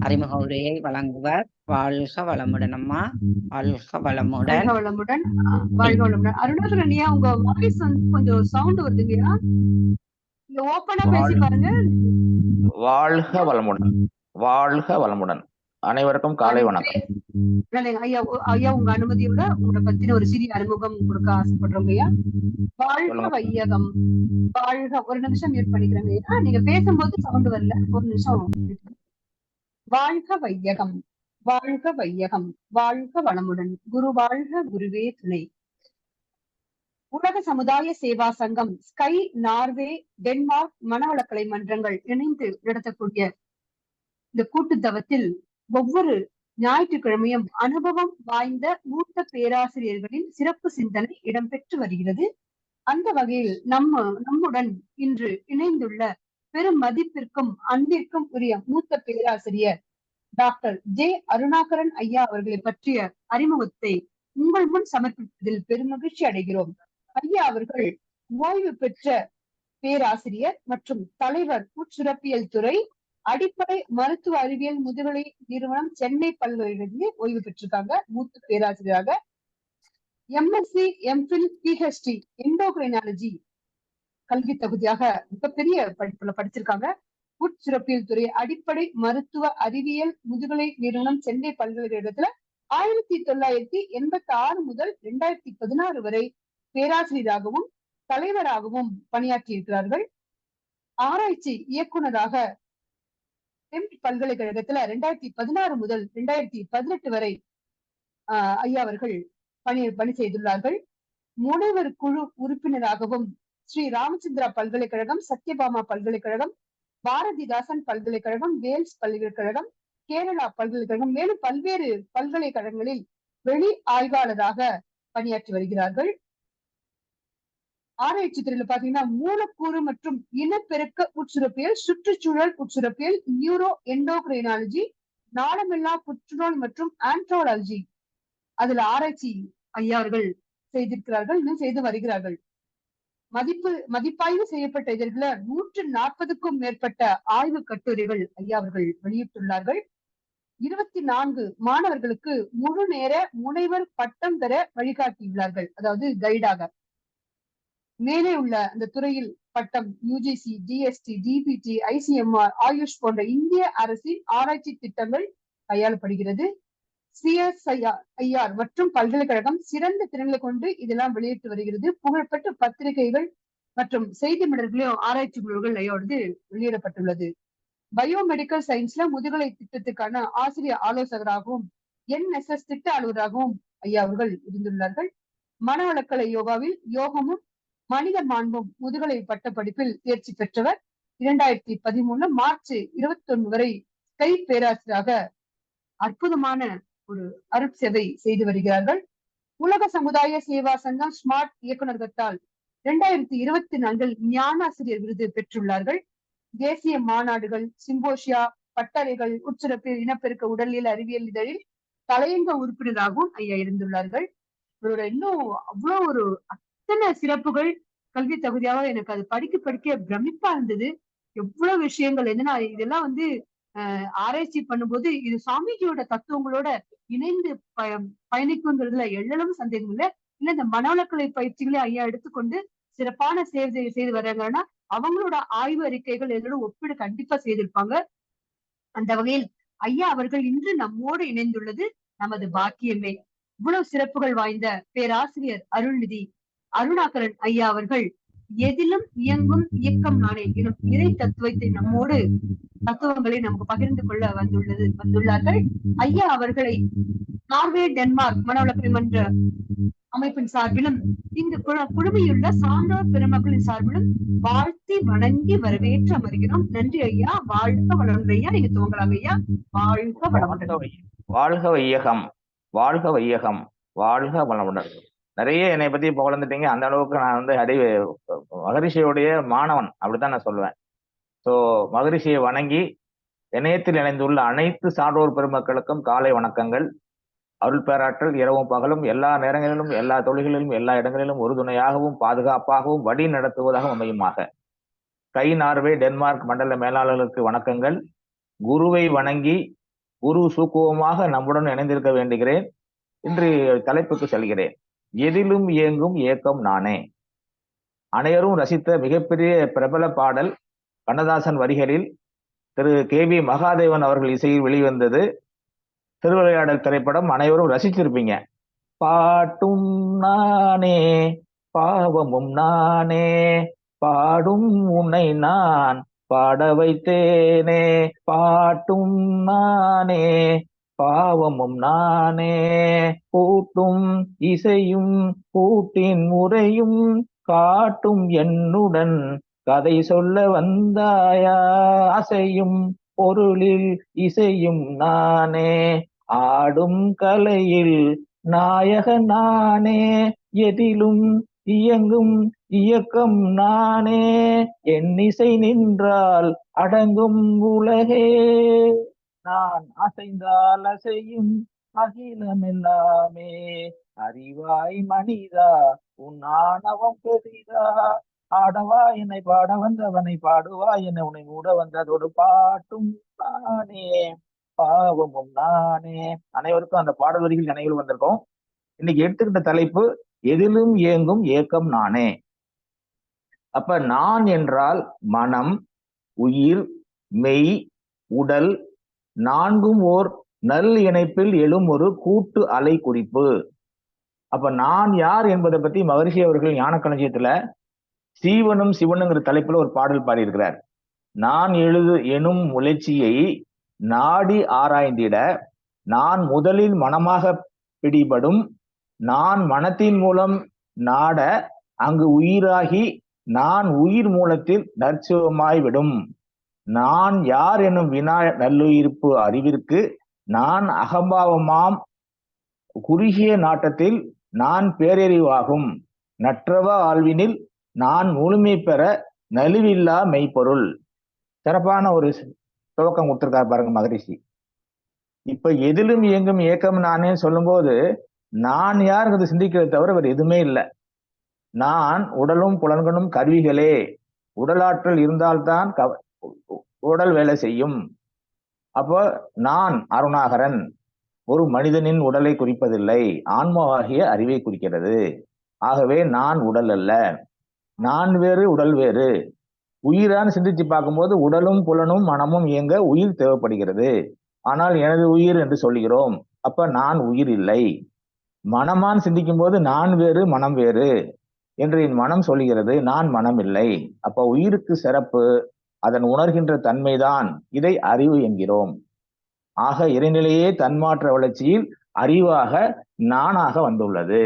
அறிமுக உரையை வழங்குவார். வாழ்க வளமுடன் அம்மா. வாழ்க வாழ்க வளமுடன். வளமுடன். வாழ்க வளமுடன். அருணாச்சலம் ஐயா, உங்க வாய்ஸ் வந்து கொஞ்சம் சவுண்ட் வருதுங்கய்யா. நீங்க ஓப்பனா பேசி பாருங்க. வாழ்க வளமுடன். வாழ்க வளமுடன். அனைவருக்கும் காலை வணக்கம். ஐயா ஐயா, உங்க அனுமதியோட உங்களை பத்தின ஒரு சிறிய அறிமுகம் கொடுக்க ஆசைப்படுறோங்க ஐயா. வாழ்க வையகம். வாழ்க. ஒரு நிமிஷம் மியூட் பண்ணிக்கிறேங்க ஐயா. நீங்க பேசும்போது சவுண்ட் வரல. ஒரு நிமிஷம். வாழ்க வையகம். வாழ்க வையகம். வாழ்க வளமுடன். குரு வாழ்க, குருவே துணை. உலக சமுதாய சேவா சங்கம், ஸ்கை, நார்வே, டென்மார்க் மனவளக்கலை மன்றங்கள் இணைந்து நடத்தக்கூடிய இந்த கூட்டுத்தவத்தில் ஒவ்வொரு ஞாயிற்றுக்கிழமையும் அனுபவம் வாய்ந்த மூத்த பேராசிரியர்களின் சிறப்பு சிந்தனை இடம்பெற்று வருகிறது. அந்த வகையில் நம்முடன் இன்று இணைந்துள்ள பெரும் மதிப்பிற்கும் அன்பிற்கும் உரிய மூத்த பேராசிரியர் டாக்டர் ஜே. அருணாகரன் ஐயா அவர்களை பற்றிய அறிமுகத்தை உங்கள் முன் சமர்ப்பிப்பதில் பெருமகிழ்ச்சி அடைகிறோம். ஐயா அவர்கள் ஓய்வு பெற்ற பேராசிரியர் மற்றும் தலைவர் உட்சுரப்பியல் துறை, அடிப்படை மருத்துவ அறிவியல் முதுகலை நிறுவனம், சென்னை பல்கலைக்கழகத்தில் ஓய்வு பெற்றிருக்காங்க. மூத்த பேராசிரியராக எம்எஸ்சி, எம்பில், பிஹெச்டி எண்டோகிரைனாலஜி கல்வி தகுதியாக மிகப்பெரிய படிப்புல படிச்சிருக்காங்க. உட்சுரப்பியல் துறை, அடிப்படை மருத்துவ அறிவியல் முதுகலை நிறுவனம், சென்னை பல்கலைக்கழகத்துல 1986 முதல் 2016 வரை பேராசிரியராகவும் தலைவராகவும் பணியாற்றி இருக்கிறார்கள். ஆராய்ச்சி இயக்குனராக பல்கலைக்கழகத்துல 2016 முதல் 2018 வரை ஐயா அவர்கள் பணி செய்துள்ளார்கள். முனைவர் குழு உறுப்பினராகவும் ஸ்ரீ ராமச்சந்திரா பல்கலைக்கழகம், சத்யபாமா பல்கலைக்கழகம், பாரதிதாசன் பல்கலைக்கழகம், வேல்ஸ் பல்கலைக்கழகம், கேரளா பல்கலைக்கழகம், மேலும் பல்வேறு பல்கலைக்கழகங்களில் வெளி ஆய்வாளராக பணியாற்றி வருகிறார்கள். ஆராய்ச்சி துறையில பாத்தீங்கன்னா மூலக்கூறு மற்றும் இனப்பெருக்க உட்சுரப்பியல், சுற்றுச்சூழல் உட்சுரப்பியல், நியூரோ எண்டோகிரைனாலஜி, நாளமில்லா புற்றுநோய் மற்றும் ஆண்ட்ரோலாஜி அதுல ஆராய்ச்சி ஐயா அவர்கள் செய்திருக்கிறார்கள், இன்னும் செய்து வருகிறார்கள். மதிப்பாய்வு செய்யப்பட்ட இதழ்ல 140க்கும் மேற்பட்ட ஆய்வு கட்டுரைகள் ஐயா அவர்கள் வெளியிட்டுள்ளார்கள். 24 மாணவர்களுக்கு முழு நேர முனைவர் பட்டம் பெற வழிகாட்டியுள்ளார்கள், அதாவது கைடாக. மேலே உள்ள அந்த துறையில் பட்டம் UGC, GST, DBT, ICMR, AYUSH போன்ற இந்திய அரசின் ஆராய்ச்சி திட்டங்கள் கையாளப்படுகிறது. சிஎஸ்ஐஆர் மற்றும் பல்கலைக்கழகம் சிறந்த திறன்களை கொண்டு இதெல்லாம் வெளியிட்டு வருகிறது. புகழ்பெற்ற பத்திரிகைகள் மற்றும் செய்தி மடல்களையும் ஆராய்ச்சி குழுக்கள் ஐயாவது வெளியிடப்பட்டுள்ளது. பயோமெடிக்கல் சயின்ஸ்ல முதுகலை திட்டத்துக்கான ஆசிரியர் ஆலோசகராகவும் என்எஸ்எஸ் திட்ட அலுவலராகவும் ஐயா அவர்கள் இருந்துள்ளார்கள். மனவளக்கலை யோகாவில் யோகமும் மனித மாண்பும் முதுகலை பட்ட படிப்பில் தேர்ச்சி பெற்றவர். 2013 மார்ச் 21 வரை ஸ்கை பேராசிரியராக அற்புதமான ஒரு அருட்சேவை செய்து வருகிறார்கள். உலக சமுதாய சேவா சங்கம் ஸ்மார்ட் இயக்குநர்கத்தால் 2024 ஞானாசிரியர் விருது பெற்றுள்ளார்கள். தேசிய மாநாடுகள், சிம்போசியா, பட்டறைகள், உட்சுரப்பியல், இனப்பெருக்க உடலியல் அறிவியல் இதழில் தலையங்க உறுப்பினராகவும் ஐயா இருந்துள்ளார்கள். இவரோட இன்னும் அவ்வளவு ஒரு அத்தனை சிறப்புகள், கல்வி தகுதியாக எனக்கு அது படிக்க பிரமிப்பா இருந்தது. எவ்வளவு விஷயங்கள் என்னன்னா, இதெல்லாம் வந்து ஆராய்ச்சி பண்ணும்போது இது சாமிஜியோட தத்துவங்களோட இணைந்து பயணிக்குங்கிறதுல எள்ளளவும் சந்தேகம் இல்லை. இல்ல இந்த மனவளக்கலை பயிற்சிகளை ஐயா எடுத்துக்கொண்டு சிறப்பான சேவை செய்து வர்றாங்கன்னா அவங்களோட ஆய்வு அறிக்கைகள் எல்லோரும் ஒப்பிடு கண்டிப்பா செய்திருப்பாங்க. அந்த வகையில் ஐயா அவர்கள் இன்று நம்மோடு இணைந்துள்ளது நமது பாக்கியமே. இவ்வளவு சிறப்புகள் வாய்ந்த பேராசிரியர் அருள்நிதி அருணாகரன் ஐயா அவர்கள் எதிலும் இயங்கும் இயக்கம் நானே எனும் இறை தத்துவத்தை நம்மோடு தத்துவங்களை நமக்கு பகிர்ந்து கொள்ள வந்துள்ளார்கள். ஐயா அவர்களை நார்வே, டென்மார்க் மனவளக்கலை மன்ற அமைப்பின் சார்பிலும் இங்கு குழுமையுள்ள சான்றோர் பெருமக்களின் சார்பிலும் வாழ்த்தி வணங்கி வரவேற்று அமர்கிறோம். நன்றி ஐயா. வாழ்க வளமுடன் ஐயா. நீங்க துவங்கலாம் ஐயா. வாழ்க வளமுடன். வாழ்க வையகம். வாழ்க வையகம். வாழ்க வளமுடன். நிறைய என்னை பத்தி புகழ்ந்துட்டீங்க. அந்த அளவுக்கு நான் வந்து மகரிஷியோடைய மாணவன் அப்படித்தான் நான் சொல்லுவேன். ஸோ மகரிஷியை வணங்கி இணையத்தில் இணைந்துள்ள அனைத்து சான்றோர் பெருமக்களுக்கும் காலை வணக்கங்கள். அருள் பேராற்றல் இரவும் பகலும் எல்லா நேரங்களிலும் எல்லா தொழில்களிலும் எல்லா இடங்களிலும் உறுதுணையாகவும் பாதுகாப்பாகவும் வழி நடத்துவதாக அமையுமாக. ஸ்கை, நார்வே, டென்மார்க் மண்டல மேலாளர்களுக்கு வணக்கங்கள். குருவை வணங்கி குரு சூக்குவமாக நம்முடன் இணைந்திருக்க வேண்டுகிறேன். இன்று தலைப்புக்கு செல்கிறேன். எதிலும் இயங்கும் ஏக்கம் நானே. அனைவரும் ரசித்த மிகப்பெரிய பிரபல பாடல் கண்ணதாசன் வரிகளில் திரு KV மகாதேவன் அவர்கள் இசையில் வெளிவந்தது. திருவிளையாடல் திரைப்படம் அனைவரும் ரசிச்சிருப்பீங்க. பாட்டும் நானே பாவமும் நானே, பாடும் உன்னை நான் பாட வைத்தேனே. பாட்டும் நானே பாவமும் நானே, கூட்டும் இசையும் கூட்டின் முறையும் காட்டும் என்னுடன் கதை சொல்ல வந்தாயா. அசையும் பொருளில் இசையும் நானே, ஆடும் கலையில் நாயகன் நானே, எதிலும் இயங்கும் இயக்கம் நானே, என் இசை நின்றால் அடங்கும் உலகே, நான் அசைந்தால் அசையும் அகிலமெல்லாமே. அறிவாய் மனிதா உன் ஆணவம் பெரிதா, ஆடவா என்னை பாட வந்தவனை பாடுவா என்னை உன்னை மூட வந்ததோடு பாட்டும் நானே பாவமும் நானே. அனைவருக்கும் அந்த பாடல் வரிகள் நினைவில் வந்திருக்கோம். இன்னைக்கு எடுத்துக்கிட்ட தலைப்பு எதிலும் இயங்கும் ஏக்கம் நானே. அப்ப நான் என்றால் மனம், உயிர், மெய், உடல் நான்கும் ஓர் நல் இணைப்பில் எழும் ஒரு கூட்டு அலை குறிப்பு. அப்ப நான் யார் என்பதை பத்தி மகரிஷி அவர்கள் ஞானக்களஞ்சியத்துல சீவனும் சிவனுங்கிற தலைப்புல ஒரு பாடல் பாடியிருக்கிறார். நான் எழுது எனும் முயற்சியை நாடி ஆராய்ந்திட நான் முதலில் மனமாக பிடிபடும், நான் மனத்தின் மூலம் நாட அங்கு உயிராகி நான் உயிர் மூலத்தில் நற்சுவமாய் விடும். நான் யார் எனும் வினா நல்லுயிர்ப்பு அறிவிற்கு நான் அகம்பாவமாம் குறுகிய நாட்டத்தில் நான் பேரறிவாகும். நற்றவ ஆழ்வினில் நான் முழுமை பெற நலிவில்லா மெய்ப்பொருள். சிறப்பான ஒரு துவக்கம் கொடுத்திருக்காரு பாருங்க மகரிஷி. இப்ப எதிலும் இயங்கும் ஏக்கம் நானே சொல்லும் போது நான் யாருங்கிறது சிந்திக்கிறத தவிர வேறு எதுவுமே இல்லை. நான் உடலும் புலன்களும் கருவிகளே. உடலாற்றல் இருந்தால்தான் உடல் வேலை செய்யும். அப்போ நான் அருணாகரன் ஒரு மனிதனின் உடலை குறிப்பதில்லை, ஆன்மாவாகிய அறிவை குறிக்கிறது. ஆகவே நான் உடல் அல்ல, நான் வேறு உடல் வேறு. உயிரான்னு சிந்திச்சு பார்க்கும்போது உடலும் புலனும் மனமும் இயங்க உயிர் தேவைப்படுகிறது. ஆனால் எனது உயிர் என்று சொல்கிறோம். அப்ப நான் உயிர் இல்லை. மனமான் சிந்திக்கும் போது நான் வேறு மனம் வேறு என்று என் மனம் சொல்கிறது, நான் மனம் இல்லை. அப்ப உயிருக்கு சிறப்பு அதன் உணர்கின்ற தன்மைதான். இதை அறிவு என்கிறோம். ஆக இறைநிலையே தன்மாற்ற வளர்ச்சியில் அறிவாக நானாக வந்துள்ளது.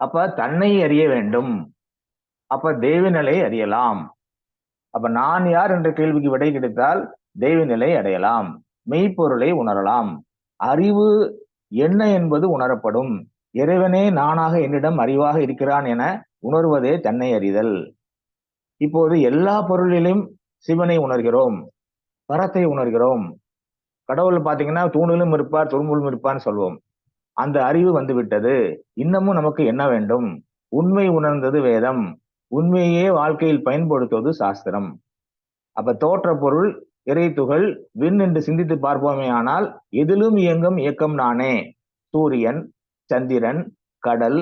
அப்ப தன்னை அறிய வேண்டும். அப்ப தெய்வநிலை அறியலாம். அப்ப நான் யார் என்ற கேள்விக்கு விடை கிடைத்தால் தெய்வநிலை அடையலாம், மெய்ப்பொருளை உணரலாம். அறிவு என்ன என்பது உணரப்படும். இறைவனே நானாக என்னிடம் அறிவாக இருக்கிறான் என உணர்வதே தன்னை அறிதல். இப்போது எல்லா பொருளிலும் சிவனை உணர்கிறோம், பரத்தை உணர்கிறோம். கடவுள் பாத்தீங்கன்னா தூணிலும் இருப்பார் துரும்பிலும் இருப்பார்னு சொல்வோம். அந்த அறிவு வந்து விட்டது. இன்னமும் நமக்கு என்ன வேண்டும்? உண்மை உணர்ந்தது வேதம், உண்மையே வாழ்க்கையில் பயன்படுத்துவது சாஸ்திரம். அப்ப தோற்ற பொருள் இறை துகள் விண் என்று சிந்தித்து பார்ப்போமே ஆனால் எதிலும் இயங்கும் இயக்கம் நானே. சூரியன், சந்திரன், கடல்,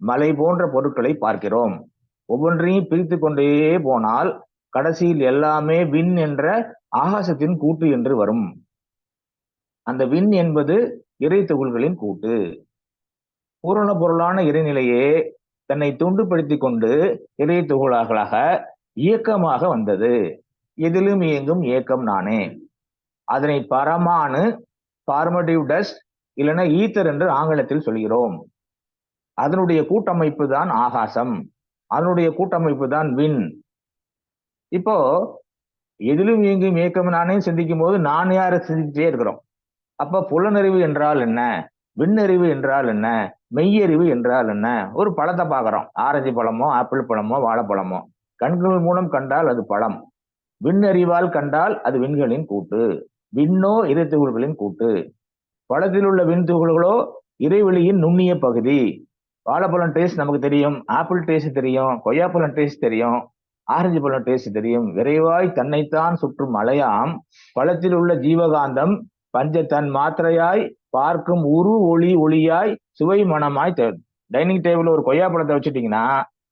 மலை போன்ற பொருட்களை பார்க்கிறோம். ஒவ்வொன்றையும் பிரித்து கொண்டே போனால் கடைசியில் எல்லாமே விண் என்ற ஆகாசத்தின் கூட்டு என்று வரும். அந்த விண் என்பது இறை துகள்களின் கூட்டு. பூரண பொருளான இறைநிலையே தன்னை துண்டுபடுத்தி கொண்டு இறை துகளாக இயக்கமாக வந்தது. எதிலும் இயங்கும் இயக்கம் நானே. அதனை பரமானு, ஃபார்மடிவ் டஸ்ட் இல்லைன்னா ஈத்தர் என்று ஆங்கிலத்தில் சொல்கிறோம். அதனுடைய கூட்டமைப்பு தான் ஆகாசம், அதனுடைய கூட்டமைப்பு தான் விண். இப்போ எதிலும் இயங்கும் இயக்கம் நானே சிந்திக்கும் போது நான் யாரை சிந்திச்சுட்டே இருக்கிறோம். அப்ப புலனறிவு என்றால் என்ன, விண்ணறிவு என்றால் என்ன, மெய்யறிவு என்றால் என்ன? ஒரு பழத்தை பார்க்கிறோம், ஆரஞ்சு பழமோ ஆப்பிள் பழமோ வாழைப்பழமோ. கண்கள் மூலம் கண்டால் அது பழம், விண்ணறிவால் கண்டால் அது விண்களின் கூட்டு. விண்ணோ இறைத்துகள்களின் கூட்டு. பழத்தில் உள்ள விண்துகள்களோ இறைவெளியின் நுண்ணிய பகுதி. வாழைப்பழம் டேஸ்ட் நமக்கு தெரியும், ஆப்பிள் டேஸ்ட் தெரியும், கொய்யாப்பழம் டேஸ்ட் தெரியும். ஆரஞ்சு பழம் டேஸ்ட் தெரியும். விரைவாய் தன்னைத்தான் சுற்றும் மலையாம் பழத்தில் உள்ள ஜீவகாந்தம் பஞ்சத்தன் மாத்திரையாய் பார்க்கும் உரு ஒளி ஒளியாய் சுவை மனமாய் டைனிங் டேபிள் ஒரு கொய்யா பழத்தை வச்சுட்டீங்கன்னா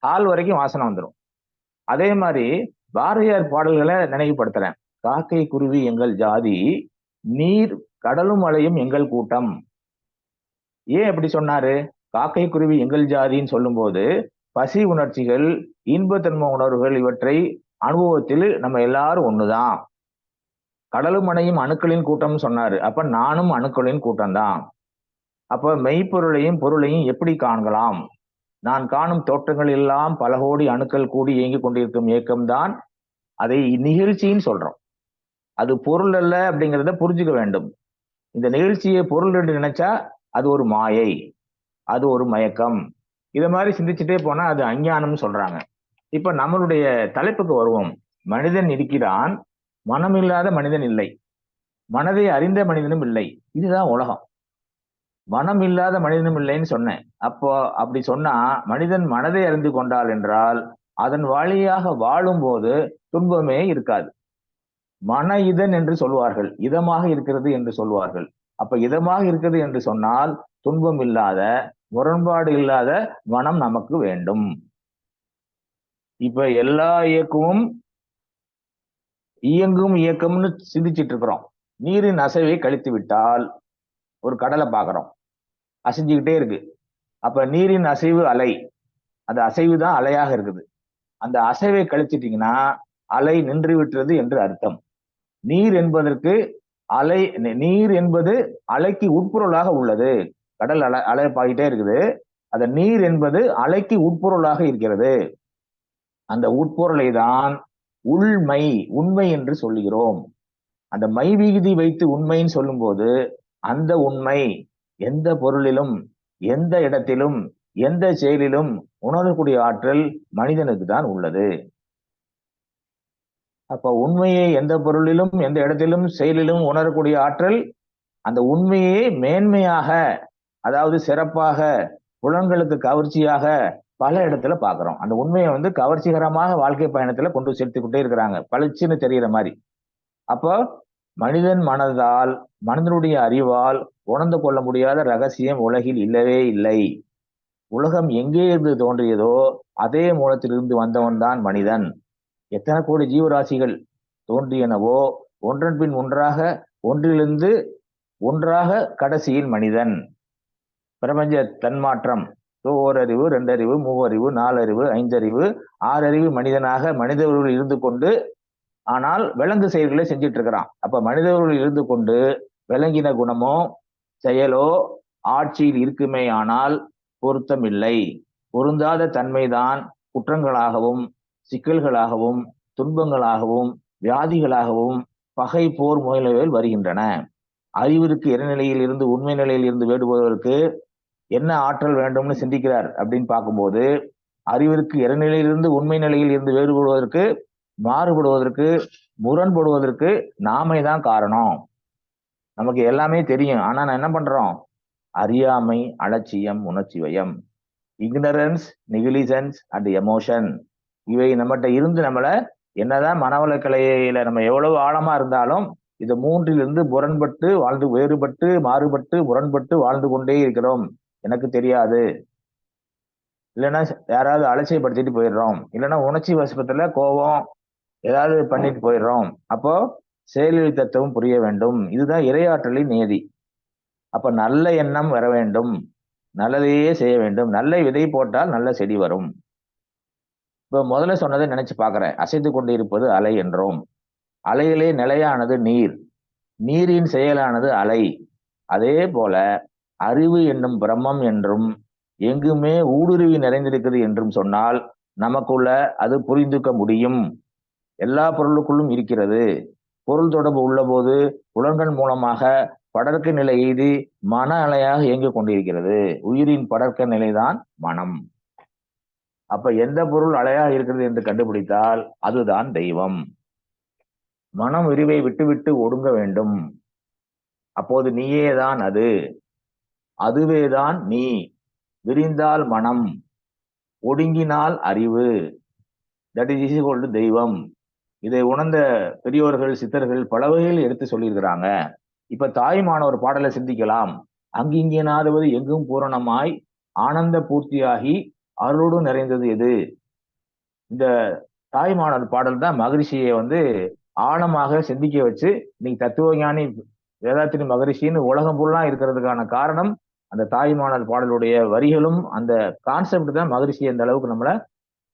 ஹால் வரைக்கும் வாசனை வந்துடும். அதே மாதிரி பாரதியார் பாடல்களை நினைவுபடுத்துறேன். காக்கை குருவி எங்கள் ஜாதி, நீர் கடலும் மலையும் எங்கள் கூட்டம். ஏன் அப்படி சொன்னாரு? காக்கை குருவி எங்கள் ஜாதின்னு சொல்லும் போது பசி உணர்ச்சிகள், இன்பத்தன்மை உணர்வுகள் இவற்றை அனுபவத்தில் நம்ம எல்லாரும் ஒண்ணுதான். கடலும் மனையும் அணுக்களின் கூட்டம் சொன்னாரு. அப்ப நானும் அணுக்களின் கூட்டம் தான். அப்ப மெய்ப்பொருளையும் பொருளையும் எப்படி காண்கலாம்? நான் காணும் தோற்றங்கள் எல்லாம் பல கோடி அணுக்கள் கூடி இயங்கி கொண்டிருக்கும் இயக்கம்தான். அதை நிகழ்ச்சின்னு சொல்றோம். அது பொருள் அல்ல அப்படிங்கிறத புரிஞ்சுக்க வேண்டும். இந்த நிகழ்ச்சியை பொருள் என்று நினைச்சா அது ஒரு மாயை, அது ஒரு மயக்கம். இத மாதிரி சிந்திச்சுட்டே போனா அது அஞ்ஞானம்னு சொல்றாங்க. இப்ப நம்மளுடைய தலைப்புக்கு வருவோம். மனிதன் இருக்கிறான், மனமில்லாத மனிதன் இல்லை, மனதை அறிந்த மனிதனும் இல்லை. இதுதான் உலகம். மனம் இல்லாத மனிதனும் இல்லைன்னு சொன்னேன். அப்போ அப்படி சொன்னா மனிதன் மனதை அறிந்து கொண்டால் என்றால் அதன் வழியாக வாழும் போது துன்பமே இருக்காது. மன இதன் என்று சொல்வார்கள், இதமாக இருக்கிறது என்று சொல்வார்கள். அப்ப இதமாக இருக்கிறது என்று சொன்னால் துன்பம் இல்லாத, முரண்பாடு இல்லாத மனம் நமக்கு வேண்டும். இப்ப எல்லா இயக்கமும் இயங்கும் இயக்கம்னு சிந்திச்சிட்டு இருக்கிறோம். நீரின் அசைவை கழித்து விட்டால் ஒரு கடலை பார்க்கிறோம், அசைஞ்சுக்கிட்டே இருக்கு. அப்ப நீரின் அசைவு அலை, அந்த அசைவு தான் அலையாக இருக்குது. அந்த அசைவை கழிச்சிட்டீங்கன்னா அலை நின்று விட்டுறது என்று அர்த்தம். நீர் என்பதற்கு நீர் என்பது அலைக்கு உட்பொருளாக உள்ளது. கடல் அலை பாயிட்டே இருக்குது. அந்த நீர் என்பது அலைக்கு உட்பொருளாக இருக்கிறது. அந்த உட்பொருளை தான் உள்மை, உண்மை என்று சொல்லுகிறோம். அந்த மை விகுதி வைத்து உண்மைன்னு சொல்லும் போது அந்த உண்மை எந்த பொருளிலும், எந்த இடத்திலும், எந்த செயலிலும் உணரக்கூடிய ஆற்றல் மனிதனுக்கு தான் உள்ளது. அப்ப உண்மையை எந்த பொருளிலும், எந்த இடத்திலும், செயலிலும் உணரக்கூடிய ஆற்றல், அந்த உண்மையே மேன்மையாக, அதாவது சிறப்பாக, புலன்களுக்கு கவர்ச்சியாக பல இடத்துல பாக்குறோம். அந்த உண்மையை கவர்ச்சிகரமாக வாழ்க்கை பயணத்துல கொண்டு செலுத்திக்கிட்டே இருக்கிறாங்க, பளிச்சுன்னு தெரிகிற மாதிரி. அப்போ மனிதன் மனதால், மனிதனுடைய அறிவால் உணர்ந்து கொள்ள முடியாத ரகசியம் உலகில் இல்லவே இல்லை. உலகம் எங்கே இருந்து தோன்றியதோ அதே மூலத்திலிருந்து வந்தவன் தான் மனிதன். எத்தனை கோடி ஜீவராசிகள் தோன்றியனவோ ஒன்றன் பின் ஒன்றாக, ஒன்றிலிருந்து ஒன்றாக கடைசியில் மனிதன். பிரபஞ்ச தன்மாற்றம், ஓரறிவு, ரெண்டறிவு, மூவறிவு, நாலறிவு, ஐந்தறிவு, ஆறறிவு மனிதனாக மனித உருவில் இருந்து கொண்டு ஆனால் விலங்கு செயல்களை செஞ்சிட்டு இருக்கிறான். அப்ப மனித உருவில் இருந்து கொண்டு விலங்கின குணமோ செயலோ ஆட்சியில் இருக்குமே ஆனால் பொருத்தம் இல்லை. பொருந்தாத தன்மைதான் குற்றங்களாகவும், சிக்கல்களாகவும், துன்பங்களாகவும், வியாதிகளாகவும், பகை, போர் முதலியவைகள் வருகின்றன. அறிவிற்கு இறைநிலையில் இருந்து உண்மை நிலையில் இருந்து வேடுபவருக்கு என்ன ஆற்றல் வேண்டும்னு சிந்திக்கிறார் அப்படின்னு பார்க்கும்போது, அறிவிற்கு இறைநிலையிலிருந்து உண்மை நிலையில் இருந்து வேறுபடுவதற்கு, மாறுபடுவதற்கு, முரண்படுவதற்கு நாமே தான் காரணம். நமக்கு எல்லாமே தெரியும், ஆனா நான் என்ன பண்றோம்? அறியாமை, அலட்சியம், உணர்ச்சி வயம், இக்னரன்ஸ், நெகிலிஜென்ஸ் அண்ட் எமோஷன். இவை நம்மகிட்ட இருந்து நம்மளை என்னதான் மனவளக்கலையில நம்ம எவ்வளவு ஆழமா இருந்தாலும் இது மூன்றிலிருந்து முரண்பட்டு வாழ்ந்து, வேறுபட்டு, மாறுபட்டு, முரண்பட்டு வாழ்ந்து கொண்டே இருக்கிறோம். எனக்கு தெரியாது, இல்லைன்னா யாராவது அலட்சியப்படுத்திட்டு போயிடுறோம், இல்லைன்னா உணர்ச்சி வசப்பத்துல கோபம் ஏதாவது பண்ணிட்டு போயிடுறோம். அப்போ செயலில் தத்துவம் புரிய வேண்டும். இதுதான் இறையாற்றலின் நியதி. அப்ப நல்ல எண்ணம் வர வேண்டும், நல்லதையே செய்ய வேண்டும். நல்ல விதை போட்டால் நல்ல செடி வரும். இப்ப முதல்ல சொன்னதை நினைச்சு பாக்குறேன். அசைத்து கொண்டு இருப்பது அலை என்றோம். அலையிலே நிலையானது நீர், நீரின் செயலானது அலை. அதே போல அறிவு என்னும் பிரம்மம் என்றும் எங்குமே ஊடுருவி நிறைந்திருக்கிறது என்றும் சொன்னால் நமக்குள்ள அது புரிந்துக்க முடியும். எல்லா பொருளுக்குள்ளும் இருக்கிறது. பொருள் தொடர்பு உள்ள போது புலன்கள் மூலமாக படர்க்க நிலை எய்தி மன அலையாக இயங்கிக் கொண்டிருக்கிறது. உயிரின் படர்க்க நிலைதான் மனம். அப்ப எந்த பொருள் அலையாக இருக்கிறது என்று கண்டுபிடித்தால் அதுதான் தெய்வம். மனம் விரிவை விட்டுவிட்டு ஒடுங்க வேண்டும். அப்போது நீயேதான் அது, அதுவேதான் நீ. விரிந்தால் மனம், ஒடுங்கினால் அறிவு. தட் இஸ் ஈக்குவல் டு தெய்வம். இதை உணர்ந்த பெரியோர்கள் சித்தர்கள் பல வகையில் எடுத்து சொல்லியிருக்கிறாங்க. இப்ப தாய்மானவர் பாடலை சிந்திக்கலாம். அங்கிங்கே நாடுவது எங்கும் பூரணமாய் ஆனந்த பூர்த்தியாகி அருளோடு நிறைந்தது எது? இந்த தாய்மானவர் பாடல் தான் மகரிஷியை ஆழமாக சிந்திக்க வச்சு இன்னைக்கு தத்துவ ஞானி வேதாத்திரி மகரிஷின்னு உலகம் ஃபுல்லா இருக்கிறதுக்கான காரணம் அந்த தாய்மானவர் பாடலுடைய வரிகளும் அந்த கான்செப்ட் தான் மகரிஷி அந்த அளவுக்கு நம்மளை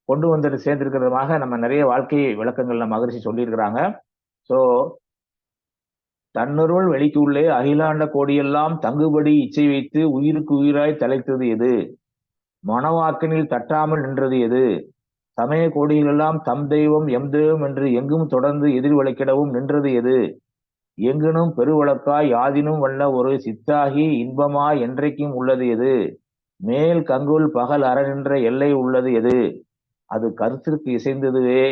கொண்டு வந்துட்டு சேர்ந்திருக்கிறதுமாக நம்ம நிறைய வாழ்க்கை விளக்கங்கள்ல மகரிஷி சொல்லியிருக்கிறாங்க. ஸோ தன்னுருள் வெளிக்கு உள்ளே அகிலாண்ட கோடியெல்லாம் தங்குபடி இச்சை வைத்து உயிருக்கு உயிராய் தலைத்தது எது? மனவாக்கினில் தட்டாமல் நின்றது எது? சமய கோடிகளெல்லாம் தம் தெய்வம் எம் தெய்வம் என்று எங்கும் தொடர்ந்து எதிர் வழக்கிடவும் நின்றது எது? எங்கனும் பெருவழக்காய் யாதினும் வல்ல ஒரு சித்தாகி இன்பமாய் என்றைக்கும் உள்ளது எது? மேல் கங்குல் பகல் அற நின்ற எல்லை உள்ளது எது? அது கருத்திற்கு இசைந்ததுவே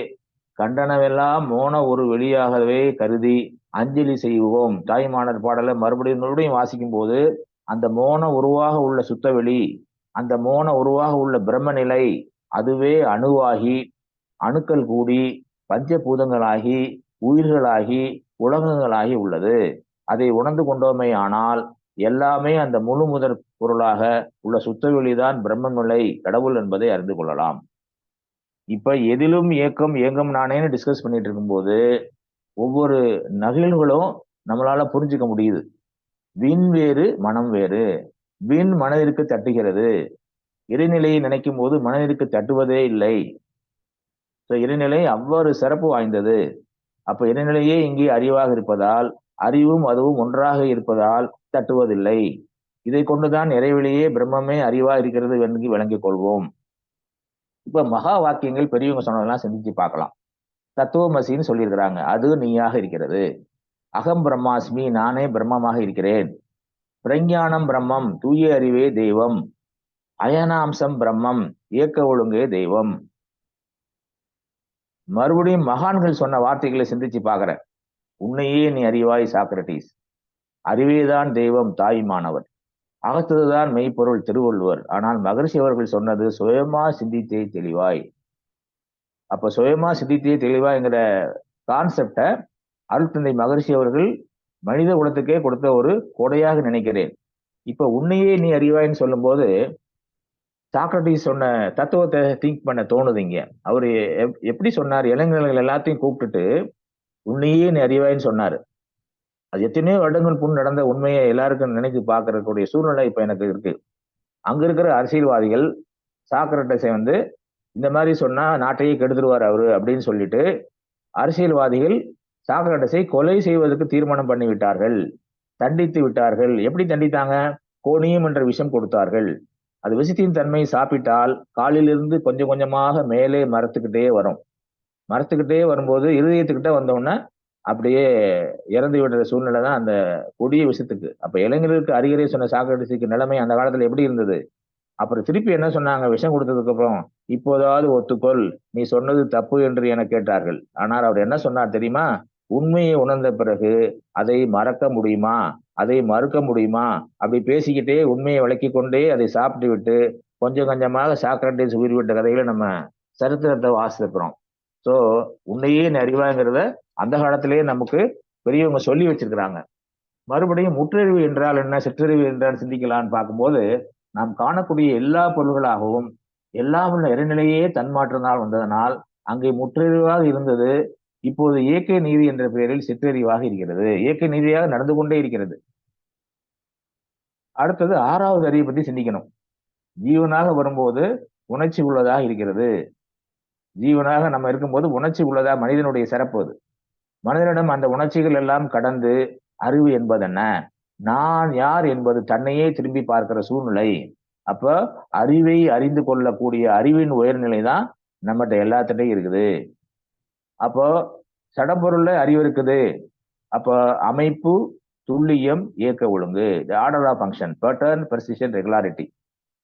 கண்டனவெல்லாம் மோன ஒரு வெளியாகவே கருதி அஞ்சலி செய்வோம். தாய்மானர் பாடலை மறுபடியும் வாசிக்கும் போது அந்த மோன உருவாக உள்ள சுத்தவெளி, அந்த மோன உருவாக உள்ள பிரம்ம நிலை, அதுவே அணுவாகி அணுக்கள் கூடி பஞ்சபூதங்களாகி உயிர்களாகி உலகங்களாகி உள்ளது. அதை உணர்ந்து கொண்டோமே ஆனால் எல்லாமே அந்த முழு முதற் பொருளாக உள்ள சுத்தவெளிதான் பிரம்மநிலை கடவுள் என்பதை அறிந்து கொள்ளலாம். இப்ப எதிலும் இயக்கம் இயங்கம் நானேன்னு டிஸ்கஸ் பண்ணிட்டு இருக்கும்போது ஒவ்வொரு நகிழ்வுகளும் நம்மளால புரிஞ்சுக்க முடியுது. விண் வேறு மனம் வேறு. விண் மனதிற்கு தட்டுகிறது, இறைநிலையை நினைக்கும் போது மனதிற்கு தட்டுவதே இல்லை. இறைநிலை அவ்வாறு சிறப்பு வாய்ந்தது. அப்ப இறைநிலையே இங்கே அறிவாக இருப்பதால் அறிவும் அதுவும் ஒன்றாக இருப்பதால் தட்டுவதில்லை. இதை கொண்டுதான் இறைவெளியே பிரம்மமே அறிவா இருக்கிறது என்று விளங்கிக் கொள்வோம். இப்ப மகா வாக்கியங்கள் பெரியவங்க சொன்னதெல்லாம் சிந்திச்சு பார்க்கலாம். தத்துவமசின்னு சொல்லியிருக்கிறாங்க, அது நீயாக இருக்கிறது. அகம் பிரம்மாஸ்மி, நானே பிரம்மமாக இருக்கிறேன். பிரஞானம் பிரம்மம், தூய அறிவே தெய்வம். அயனாம்சம் பிரம்மம், இயக்க ஒழுங்கே தெய்வம். மறுபடியும் மகான்கள் சொன்ன வார்த்தைகளை சிந்திச்சு பார்க்கிறேன். உன்னையே நீ அறிவாய் சாக்ரட்டிஸ், அறிவேதான் தெய்வம் தாய்மானவர், அகத்ததுதான் மெய்ப்பொருள் திருவள்ளுவர். ஆனால் மகரிஷி அவர்கள் சொன்னது சுயமா சிந்தித்தே தெளிவாய். அப்ப சுயமா சிந்தித்தே தெளிவாய்ங்கிற கான்செப்டை அருட்தந்தை மகரிஷி அவர்கள் மனித குலத்துக்கே கொடுத்த ஒரு கொடையாக நினைக்கிறேன். இப்ப உன்னையே நீ அறிவாய்ன்னு சொல்லும் போது சாக்ரட்டிஸ் சொன்ன தத்துவத்தை திங்க் பண்ண தோணுதுங்க. அவரு எப்படி சொன்னார்? இளைஞர்கள் எல்லாத்தையும் கூப்பிட்டுட்டு உன்னையே நீ அறிவாய்ன்னு சொன்னாரு. அது எத்தனையோ வருடங்கள் முன் நடந்த உண்மையை எல்லாருக்கும் நினைத்து பார்க்கறக்கூடிய சூழ்நிலை இப்ப எனக்கு இருக்கு. அங்க இருக்கிற அரசியல்வாதிகள் சாக்ரட்டிஸை இந்த மாதிரி சொன்னா நாட்டையே கெடுத்துருவார் அவரு அப்படின்னு சொல்லிட்டு அரசியல்வாதிகள் சாக்ரட்டிஸை கொலை செய்வதற்கு தீர்மானம் பண்ணி விட்டார்கள், தண்டித்து விட்டார்கள். எப்படி தண்டித்தாங்க? கோணியம் என்ற விஷம் கொடுத்தார்கள். அது விஷத்தின் தன்மை சாப்பிட்டால் காலிலிருந்து கொஞ்சம் கொஞ்சமாக மேலே மரத்துக்கிட்டே வரும். மரத்துக்கிட்டே வரும்போது இருதயத்துக்கிட்ட வந்தோன்னா அப்படியே இறந்து விடுற சூழ்நிலை தான் அந்த கொடிய விஷத்துக்கு. அப்ப இளைஞர்களுக்கு அறிகுறி சொன்ன சாக்ரட்டிஸுக்கு நிலைமை அந்த காலத்துல எப்படி இருந்தது? அப்புறம் திருப்பி என்ன சொன்னாங்க? விஷம் கொடுத்ததுக்கு அப்புறம் இப்போதாவது ஒத்துக்கொள், நீ சொன்னது தப்பு என்று என கேட்டார்கள். ஆனால் அவர் என்ன சொன்னார் தெரியுமா? உண்மையை உணர்ந்த பிறகு அதை மறக்க முடியுமா, அதை மறுக்க முடியுமா? அப்படி பேசிக்கிட்டே உண்மையை விளக்கி கொண்டே அதை சாப்பிட்டு விட்டு கொஞ்சம் கொஞ்சமாக சாக்ரட்டிஸ் உயிர் விட்ட கதைகளை நம்ம சரித்திரத்தை வாசிக்கிறோம். ஸோ உன்னையே அறிவாங்கிறத அந்த காலத்திலேயே நமக்கு பெரியவங்க சொல்லி வச்சிருக்கிறாங்க. மறுபடியும் முற்றறிவு என்றால் என்ன, சிற்றறிவு என்றால் சிந்திக்கலான்னு பார்க்கும்போது நாம் காணக்கூடிய எல்லா பொருள்களாகவும் எல்லாம் உள்ள இறைநிலையே தன்மாற்றனால் வந்ததனால் அங்கே முற்றறிவாக இருந்தது இப்போது இயற்கை நீதி என்ற பெயரில் சிற்றறிவாக இருக்கிறது, இயற்கை நீதியாக நடந்து கொண்டே இருக்கிறது. அடுத்தது ஆறாவது அறிவை பத்தி சிந்திக்கணும். ஜீவனாக வரும்போது உணர்ச்சி உள்ளதாக இருக்கிறது. ஜீவனாக நம்ம இருக்கும்போது உணர்ச்சி உள்ளதா, மனிதனுடைய சிறப்பு அது. மனிதனிடம் அந்த உணர்ச்சிகள் எல்லாம் கடந்து அறிவு என்பது என்ன, நான் யார் என்பது தன்னையே திரும்பி பார்க்கிற சூழ்நிலை. அப்ப அறிவை அறிந்து கொள்ளக்கூடிய அறிவின் உயர்நிலை தான் நம்மகிட்ட எல்லாத்திட்டையும் இருக்குது. அப்போ சடப்பொருள்ல அறிவு இருக்குது. அப்ப அமைப்பு, துல்லியம், இயக்க ஒழுங்கு, order of function, pattern, precision, regularity.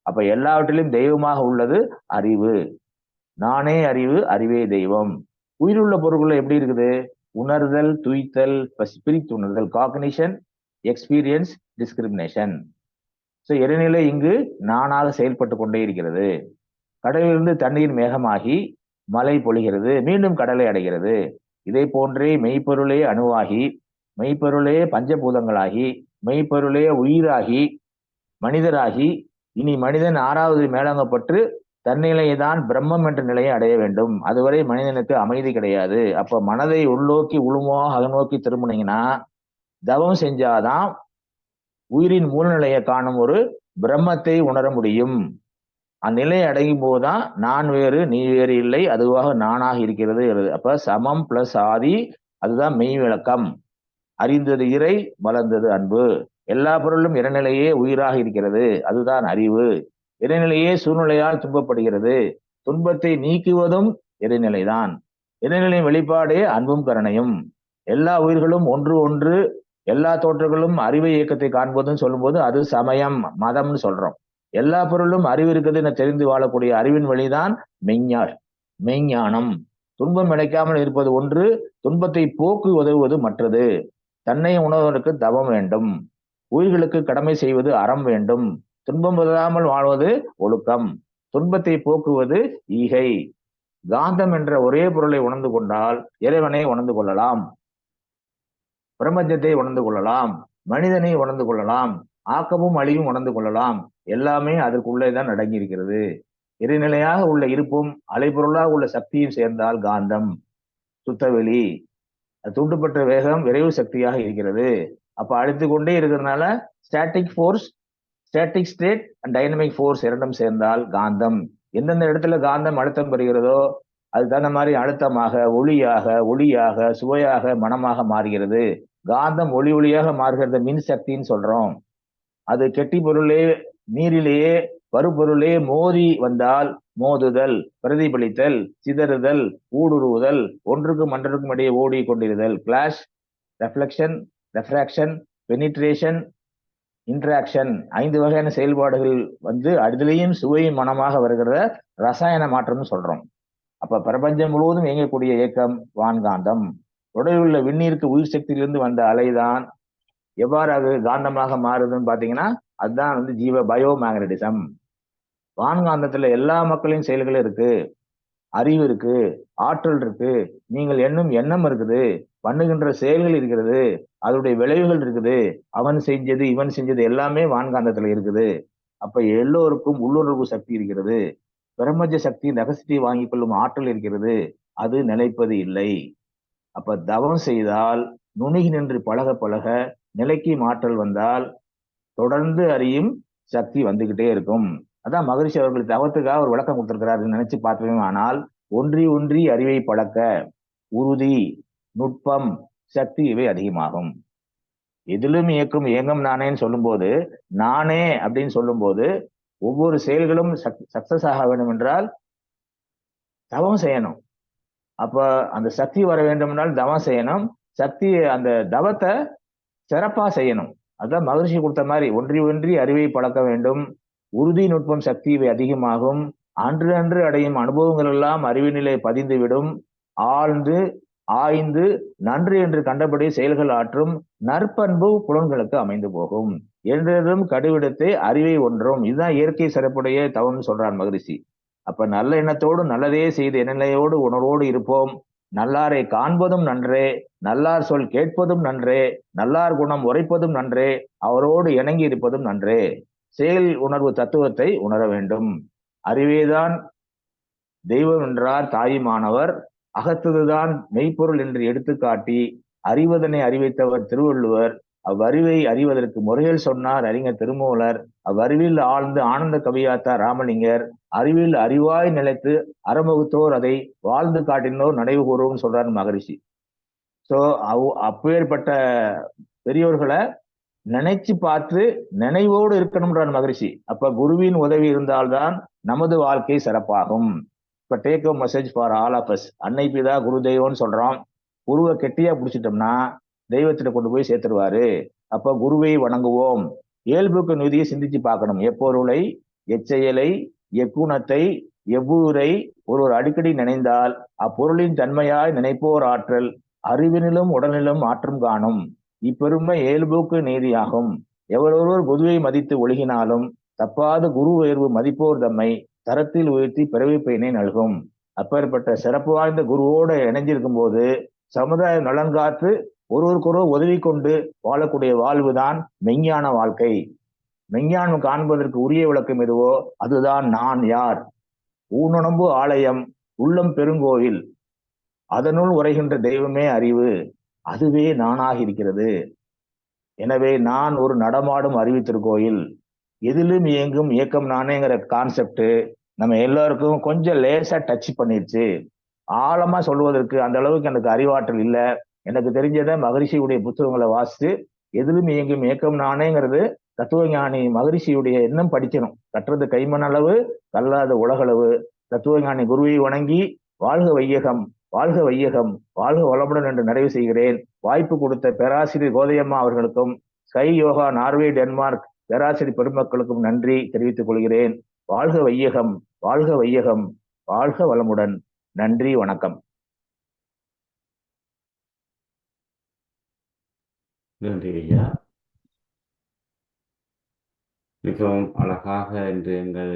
அப்ப எல்லாவற்றிலும் தெய்வமாக உள்ளது அறிவு. நானே அறிவு, அறிவே தெய்வம். உயிருள்ள பொருட்கள் எப்படி இருக்குது? உணர்தல், துய்த்தல், பிரித்துணர்தல், காக்னிஷன், எக்ஸ்பீரியன்ஸ், டிஸ்கிரிமினேஷன். ஸோ இறைநிலை இங்கு நானாக செயல்பட்டு கொண்டே இருக்கிறது. கடலிலிருந்து தண்ணீர் மேகமாகி மழை பொழிகிறது, மீண்டும் கடலை அடைகிறது. இதை போன்றே மெய்ப்பொருளே அணுவாகி, மெய்ப்பொருளே பஞ்சபூதங்களாகி, மெய்ப்பொருளே உயிராகி, மனிதராகி, இனி மனிதன் 6வது மேலோங்கப்பட்டு தன்னிலையைதான் பிரம்மம் என்ற நிலையை அடைய வேண்டும். அதுவரை மனிதனுக்கு அமைதி கிடையாது. அப்ப மனதை உள்நோக்கி உள்முகமாக அகநோக்கி திரும்பினீங்கன்னா, தவம் செஞ்சாதான் உயிரின் மூலநிலையை காணும் ஒரு பிரம்மத்தை உணர முடியும். அந்நிலையை அடையும் போதுதான் நான் வேறு நீ வேறு இல்லை, அதுவாக நானாக இருக்கிறது. அப்ப சமம் பிளஸ் ஆதி, அதுதான் மெய் விளக்கம். அறிந்தது இறை, வளர்ந்தது அன்பு. எல்லா பொருளும் இறைநிலையே உயிராக இருக்கிறது, அதுதான் அறிவு. இறைநிலையே சூழ்நிலையால் துன்பப்படுகிறது, துன்பத்தை நீக்குவதும் இறைநிலைதான். இறைநிலையின் வெளிப்பாடே அன்பும் கருணையும். எல்லா உயிர்களும் ஒன்று ஒன்று, எல்லா தோற்றங்களும் அறிவை இயக்கத்தை காண்பதுன்னு சொல்லும்போது அது சமயம் மதம்னு சொல்றோம். எல்லா பொருளும் அறிவு இருக்குது என தெரிந்து வாழக்கூடிய அறிவின் வழிதான் மெய்ஞானம். துன்பம் இழைக்காமல் இருப்பது ஒன்று, துன்பத்தை போக்கு உதவுவது மற்றது. தன்னை உணர்வதற்கு தவம் வேண்டும், உயிர்களுக்கு கடமை செய்வது அறம் வேண்டும், துன்பம் வராமல் வாழ்வது ஒழுக்கம், துன்பத்தை போக்குவது ஈகை. காந்தம் என்ற ஒரே பொருளை உணர்ந்து கொண்டால் இறைவனை உணர்ந்து கொள்ளலாம், பிரபஞ்சத்தை உணர்ந்து கொள்ளலாம், மனிதனை உணர்ந்து கொள்ளலாம், ஆக்கமும் அழிவும் உணர்ந்து கொள்ளலாம். எல்லாமே அதற்குள்ளேதான் அடங்கி இருக்கிறது. இறைநிலையாக உள்ள இருப்பும் அலைபொருளாக உள்ள சக்தியும் சேர்ந்தால் காந்தம், சுத்தவெளி. தூண்டப்பட்ட வேகம் விரைவு சக்தியாக இருக்கிறது. அப்ப அழைத்து கொண்டே இருக்கிறதுனால static force, static state and dynamic force இரண்டும் சேர்ந்தால் காந்தம். எந்தெந்த இடத்துல காந்தம் அழுத்தம் பெறுகிறதோ அது தகுந்த மாதிரி அழுத்தமாக, ஒளியாக, சுவையாக, மனமாக மாறுகிறது. காந்தம் ஒளியாக மாறுகிறது, மின் சக்தின்னு சொல்றோம். அது கெட்டி பொருளே, நீரிலேயே பருப்பொருளே மோதி வந்தால் மோதுதல், பிரதிபலித்தல், சிதறுதல், ஊடுருவுதல், ஒன்றுக்கும் மன்றருக்கும் இடையே ஓடி கொண்டிருதல், clash, reflection, refraction, penetration, interaction, 5 வகையான செயல்பாடுகள் அதுலேயும் சுவையும் மனமாக வருகிற ரசாயன மாற்றம்னு சொல்றோம். அப்ப பிரபஞ்சம் முழுவதும் இயங்கக்கூடிய இயக்கம் வான்காந்தம். உடலில் உள்ள விண்ணீருக்கு உயிர் சக்தியிலிருந்து வந்த அலைதான் எவ்வாறு அது காந்தமாக மாறுதுன்னு பாத்தீங்கன்னா அதுதான் ஜீவ பயோ மேக்னட்டிசம். வான்காந்தத்துல எல்லா மக்களின் செயல்களும் இருக்கு, அறிவு இருக்கு, ஆற்றல் இருக்கு, நீங்கள் எண்ணம் இருக்குது, பண்ணுகின்ற செயல்கள் இருக்கிறது, அதனுடைய விளைவுகள் இருக்குது, அவன் செஞ்சது இவன் செஞ்சது எல்லாமே வான்காந்தத்துல இருக்குது. அப்ப எல்லோருக்கும் உள்ளுணர்வு சக்தி இருக்கிறது, பிரபஞ்ச சக்தி ரகசியத்தை வாங்கிக் கொள்ளும் ஆற்றல் இருக்கிறது, அது நிலைப்பது இல்லை. அப்ப தவம் செய்தால் நுணுகி நின்று பழக பழக நிலைக்கு மாற்றல் வந்தால் தொடர்ந்து அறியும் சக்தி வந்துகிட்டே இருக்கும். அதான் மகரிஷி அவர்கள் தவத்துக்காக ஒரு விளக்கம் கொடுத்திருக்கிறாரு நினைச்சு பார்க்கவே. ஆனால் ஒன்றி அறிவை பழக்க உறுதி, நுட்பம், சக்தி இவை அதிகமாகும். எதிலும் இயங்கும் நானேன்னு சொல்லும்போது, நானே அப்படின்னு சொல்லும்போது ஒவ்வொரு செயல்களும் சக்சஸ் ஆக வேண்டும் என்றால் தவம் செய்யணும். அப்ப அந்த சக்தி வர வேண்டும் என்றால் தவம் செய்யணும். சக்தி அந்த தவத்தை சிறப்பா செய்யணும். அதான் மகிழ்ச்சி கொடுத்த மாதிரி ஒன்றி அறிவை பழக்க வேண்டும், உறுதி, நுட்பம், சக்தி இவை அதிகமாகும். அன்று அடையும் அனுபவங்கள் எல்லாம் அறிவு நிலை பதிந்துவிடும். ஆழ்ந்து ஆய்ந்து நன்று என்று கண்டபடி செயல்கள் ஆற்றும் நற்பண்பு புலன்களுக்கு அமைந்து போகும். என்றதும் கடுவிடத்தை அறிவை ஒன்றும். இதுதான் இயற்கை சிறப்புடைய தவம்னு சொல்றார் மகரிஷி. அப்ப நல்ல எண்ணத்தோடு நல்லதே செய்து எண்ணநிலையோடு உணர்வோடு இருப்போம். நல்லாரை காண்பதும் நன்றே, நல்லார் சொல் கேட்பதும் நன்றே, நல்லார் குணம் உரைப்பதும் நன்றே, அவரோடு இணங்கி இருப்பதும் நன்றே. செயல் உணர்வு தத்துவத்தை உணர வேண்டும். அறிவேதான் தெய்வம் என்றார் தாயுமானவர், அகத்ததுதான் மெய்ப்பொருள் என்று எடுத்துக்காட்டி அறிவதனை அறிவித்தவர் திருவள்ளுவர். அவ்வறிவை அறிவதற்கு முறைகள் சொன்னார் அறிஞர் திருமூலர். அவ்வறிவில் ஆழ்ந்து ஆனந்த கவியாத்தார் ராமலிங்கர். அறிவில் அறிவாய் நிலைத்து அறமுகத்தோர் அதை வாழ்ந்து காட்டினோர் நினைவு கூறுவோம் சொல்றார் மகரிஷி. சோ அப்பேற்பட்ட பெரியோர்களை நினைச்சு பார்த்து நினைவோடு இருக்கணும்ன்றார் மகரிஷி. அப்ப குருவின் உதவி இருந்தால்தான் நமது வாழ்க்கை சிறப்பாகும். இப்ப take a message for all of us. அன்னை பிதா குரு தெய்வம்னு சொல்றோம். குருவை கெட்டியா பிடிச்சிட்டோம்னா தெய்வத்திட்ட கொண்டு போய் சேர்த்துருவாரு. அப்ப குருவை வணங்குவோம். இயல்புக்கு நிதியை சிந்திச்சு பார்க்கணும். எப்பொருளை, எச்செயலை, எக்குணத்தை, எவ்வூரை ஒருவர் அடிக்கடி நினைந்தால் அப்பொருளின் தன்மையாய் நினைப்போர் ஆற்றல் அறிவினிலும் உடலிலும் ஆற்றம் காணும். இப்பெருமை இயல்புக்கு நீதியாகும். எவரொருவர் பொதுவை மதித்து ஒழுகினாலும் தப்பாத குரு உயர்வு மதிப்போர் தம்மை தரத்தில் உயர்த்தி பிறவி பயனை நல்கும். அப்பேற்பட்ட சிறப்பு வாய்ந்த குருவோடு இணைஞ்சிருக்கும் போது சமுதாயம் நலன் காத்து ஒருவருக்கொருவர் உதவி கொண்டு வாழக்கூடிய வாழ்வுதான் மெஞ்ஞான வாழ்க்கை. மெஞ்ஞானம் காண்பதற்கு உரிய விளக்கம் எதுவோ அதுதான் நான் யார். ஊனுடம்பு ஆலயம், உள்ளம் பெருங்கோவில், அதனுள் உரைகின்ற தெய்வமே அறிவு, அதுவே நானாக இருக்கிறது. எனவே நான் ஒரு நடமாடும் அறிவித்திருக்கோயில், எதிலும் இயங்கும் இயக்கம் நானேங்கிற கான்செப்ட் நம்ம எல்லாருக்கும் கொஞ்சம் லேசா டச் பண்ணிருச்சு. ஆழமா சொல்வதற்கு அந்த அளவுக்கு எனக்கு அறிவாற்றல் இல்லை. எனக்கு தெரிஞ்சதை மகரிஷியுடைய புத்தகங்களை வாசித்து எதிலும் இயங்கும் இயக்கம் நானேங்கிறது தத்துவஞானி மகரிஷியுடைய எண்ணம் படிக்கணும். கற்றது கைமணளவு, கல்லாத உலகளவு. தத்துவஞானி குருவை வணங்கி வாழ்க வையகம், வாழ்க வையகம், வாழ்க வளமுடன் என்று நிறைவு செய்கிறேன். வாய்ப்பு கொடுத்த பேராசிரியர் கோதையம்மா அவர்களுக்கும் ஸ்கை யோகா நார்வே டென்மார்க் பேராசிரியர் பெருமக்களுக்கும் நன்றி தெரிவித்துக் கொள்கிறேன். வாழ்க வையகம், வாழ்க வையகம், வாழ்க வளமுடன். நன்றி, வணக்கம். நன்றி ஐயா. மிகவும் அழகாக இன்று எங்கள்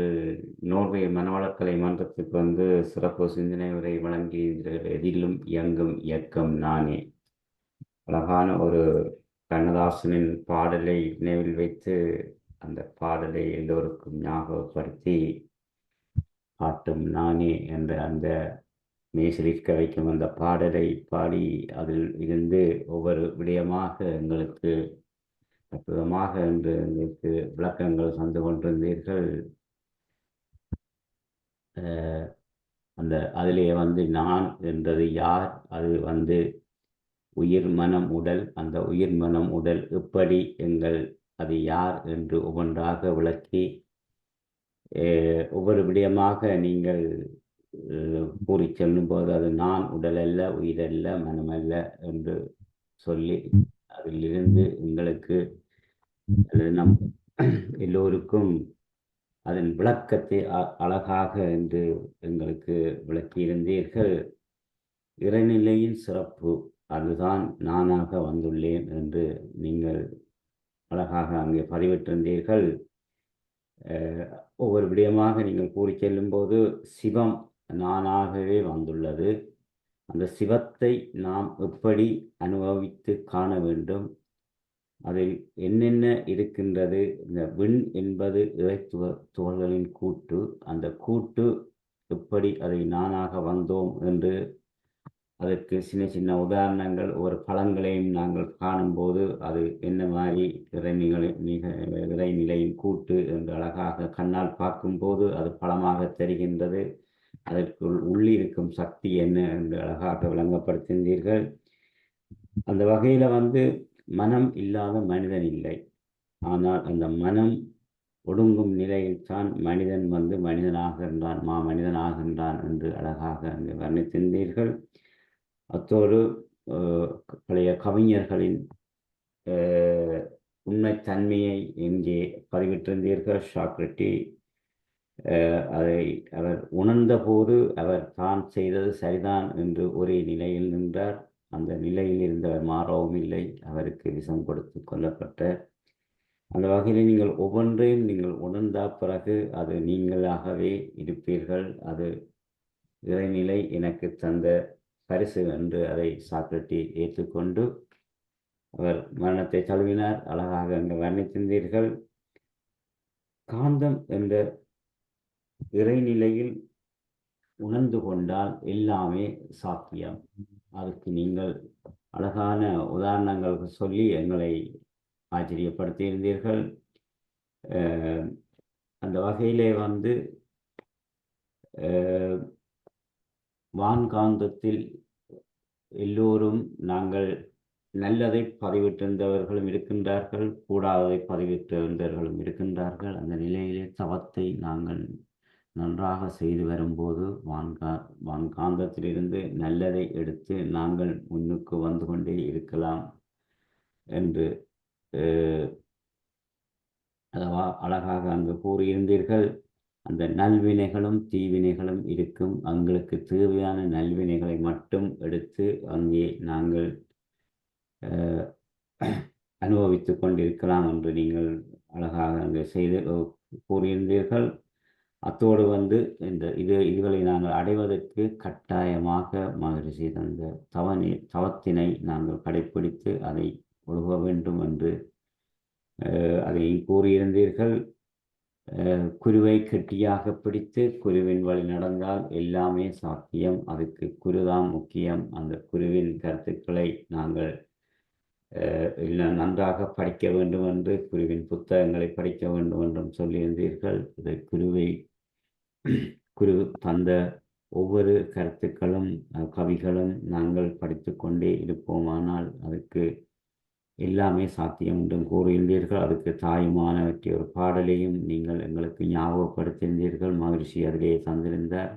நோர்வே மனவளக்கலை மன்றத்துக்கு சிறப்பு சிந்தனை உரை வழங்கி எதிலும் இயங்கும் இயக்கம் நானே. அழகான ஒரு கண்ணதாசனின் பாடலை நினைவில் வைத்து அந்த பாடலை எல்லோருக்கும் ஞாபகப்படுத்தி பாட்டும் நானே என்ற அந்த மெய்சிலிர்க்க வைக்கும் அந்த பாடலை பாடி அதில் இருந்து ஒவ்வொரு விடயமாக எங்களுக்கு அற்புதமாக என்று எங்களுக்கு விளக்கங்கள் தந்து கொண்டிருந்தீர்கள். அந்த அதிலே நான் என்றது யார், அது உயிர் மனம் உடல், அந்த உயிர் மனம் உடல் எப்படி அது யார் என்று ஒவ்வொன்றாக விளக்கி ஒவ்வொரு விடயமாக நீங்கள் கூறி செல்லும்போது அது நான் உடலல்ல, உயிரல்ல, மனமல்ல என்று சொல்லி அதிலிருந்து எங்களுக்கு நம் எல்லோருக்கும் அதன் விளக்கத்தை அழகாக என்று எங்களுக்கு விளக்கியிருந்தீர்கள். இறைநிலையின் சிறப்பு அதுதான் நானாக வந்துள்ளேன் என்று நீங்கள் அழகாக அங்கே பதிவிட்டிருந்தீர்கள். ஒவ்வொரு விடயமாக நீங்கள் கூறி செல்லும்போது சிவம் நானாகவே வந்துள்ளது. அந்த சிவத்தை நாம் எப்படி அனுபவித்து காண வேண்டும், அதில் என்னென்ன இருக்கின்றது. இந்த விண் என்பது துகள்களின் கூட்டு, அந்த கூட்டு எப்படி அதை நானாக வந்தோம் என்று அதற்கு சின்ன சின்ன உதாரணங்கள் ஒரு பழங்களையும் நாங்கள் காணும்போது அது என்ன மாதிரி இறைநிலையின் கூட்டு என்று அழகாக கண்ணால் பார்க்கும்போது அது பழமாக தெரிகின்றது. அதற்குள் உள்ளிருக்கும் சக்தி என்ன என்று அழகாக விளங்கப்படுத்தினீர்கள். அந்த வகையில் மனம் இல்லாத மனிதன் இல்லை. ஆனால் அந்த மனம் ஒடுங்கும் நிலையில்தான் மனிதன் மனிதனாகின்றான், மனிதனாகின்றான் என்று அழகாக அங்கு வர்ணித்திருந்தீர்கள். அத்தோடு பழைய கவிஞர்களின் உண்மைத்தன்மையை இங்கே பதிவிட்டிருந்தீர்கள். சாக்ரட்டி அதை அவர் உணர்ந்த போது அவர் தான் செய்தது சரிதான் என்று ஒரே நிலையில் நின்றார். அந்த நிலையில் இருந்தவர் மாறவும் இல்லை, அவருக்கு விஷம் கொடுத்து கொல்லப்பட்ட. அந்த வகையில் நீங்கள் ஒவ்வொன்றையும் நீங்கள் உணர்ந்த பிறகு அது நீங்களாகவே இருப்பீர்கள். அது இறைநிலை எனக்கு தந்த பரிசு என்று அதை சாக்ரட்டி ஏற்றுக்கொண்டு அவர் மரணத்தை தழுவினார். அழகாக அங்கு வர்ணித்திருந்தீர்கள். காந்தம் என்ற இறைநிலையில் உணர்ந்து கொண்டால் எல்லாமே சாத்தியம். அதுக்கு நீங்கள் அழகான உதாரணங்கள் சொல்லி எங்களை ஆச்சரியப்படுத்தியிருந்தீர்கள். அந்த வகையிலே வான்காந்தத்தில் எல்லோரும் நாங்கள் நல்லதை பதிவிட்டிருந்தவர்களும் இருக்கின்றார்கள், கூடாததை பதிவிட்டிருந்தவர்களும் இருக்கின்றார்கள். அந்த நிலையிலே தவத்தை நாங்கள் நன்றாக செய்து வரும்போது வான்காந்தத்திலிருந்து நல்லதை எடுத்து நாங்கள் முன்னுக்கு வந்து கொண்டே இருக்கலாம் என்று அழகாக அங்கு கூறியிருந்தீர்கள். அந்த நல்வினைகளும் தீவினைகளும் இருக்கும். எங்களுக்கு தேவையான நல்வினைகளை மட்டும் எடுத்து அங்கே நாங்கள் அனுபவித்து கொண்டிருக்கலாம் என்று நீங்கள் அழகாக அங்கு செய்து கூறியிருந்தீர்கள். அத்தோடு இதுகளை நாங்கள் அடைவதற்கு கட்டாயமாக மகரிஷி தந்த தவத்தினை நாங்கள் கடைப்பிடித்து அதை ஒழுக வேண்டும் என்று அதை கூறியிருந்தீர்கள். குருவை கெட்டியாக பிடித்து குருவின் வழி நடந்தால் எல்லாமே சாத்தியம். அதுக்கு குருதான் முக்கியம். அந்த குருவின் கருத்துக்களை நாங்கள் நன்றாக படிக்க வேண்டும் என்று, குருவின் புத்தகங்களை படிக்க வேண்டும் என்றும் சொல்லியிருந்தீர்கள். இது குரு தந்த ஒவ்வொரு கருத்துக்களும் கவிகளும் நாங்கள் படித்து கொண்டே இருப்போமானால் அதுக்கு எல்லாமே சாத்தியம் என்றும் கூறியிருந்தீர்கள். அதுக்கு தாயுமானவற்றை ஒரு பாடலையும் நீங்கள் எங்களுக்கு ஞாபகப்படுத்தியிருந்தீர்கள். மகிழ்ச்சி அதிலே தந்திருந்தார்.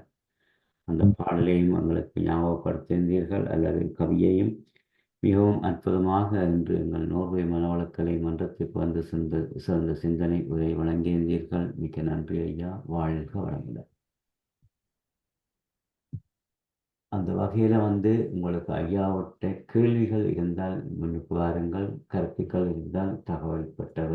அந்த பாடலையும் எங்களுக்கு ஞாபகப்படுத்தியிருந்தீர்கள், அல்லது கவியையும். மிகவும் அற்புதமாக இன்று எங்கள் நோர்வே மனவளக்கலை மன்றத்துக்கு வந்து சிறந்த சிந்தனை உரை வழங்கியிருந்தீர்கள். மிக்க நன்றி ஐயா. வாழ்க வளமுடன். அந்த வகையில் உங்களுக்கு ஐயாவோட கேள்விகள் இருந்தால் முன்னுக்கு வாருங்கள், கருத்துக்கள் இருந்தால் தகவல் பெற்ற